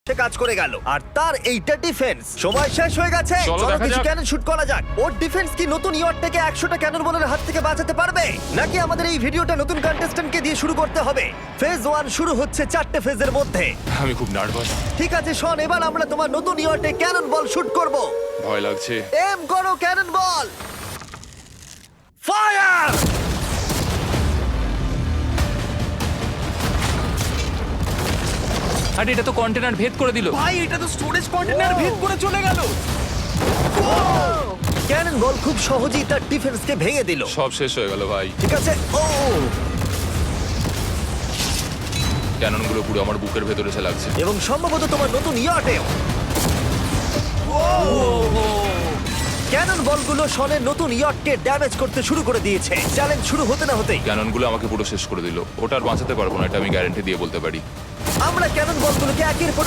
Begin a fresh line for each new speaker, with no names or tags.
সে কাজ করে গেল আর তার এইটা ডিফেন্স। সময় শেষ হয়ে গেছে,
চলো
চলো
দেখা
কিছু
যাক।
ক্যানন শুট করা যাক। ওর ডিফেন্স কি নতুন ইয়র্ক থেকে 100টা ক্যানন বলের হাত থেকে বাঁচাতে পারবে, নাকি আমাদের এই ভিডিওটা নতুন কন্টেস্ট্যান্টকে দিয়ে শুরু করতে হবে? ফেজ 1 শুরু হচ্ছে 4টে ফেজের মধ্যে।
আমি খুব নার্ভাস,
ঠিক আছে শন, এবার আমরা তোমার নতুন ইয়র্কে ক্যানন বল শুট করব।
ভয় লাগছে।
এম করো ক্যানন বল, ফায়ার!
আরে এটা তো কন্টেনার ভেদ করে দিল।
ভাই এটা তো স্টোরেজ কন্টেনার ভেদ করে চলে গেল।
ক্যানন বল খুব সহজেই তার ডিফেন্সকে ভেঙে দিল।
সব শেষ হয়ে গেল ভাই।
ঠিক আছে, ও
ক্যাননগুলো পুরো আমার বুকের ভেতরে এসে লাগছে।
এবং সম্ভবত তোমার নতুন ইয়র্টেও। ক্যানন বলগুলো শনের নতুন ইয়র্ককে ড্যামেজ করতে শুরু করে দিয়েছে। চ্যালেঞ্জ শুরু হতে না হতেই
ক্যাননগুলো আমাকে পুরো শেষ করে দিল। ওটা আর বাঁচাতে পারবো না, এটা আমি গ্যারান্টি দিয়ে বলতে পারি।
আমরা ক্যানন বলগুলোকে একের পর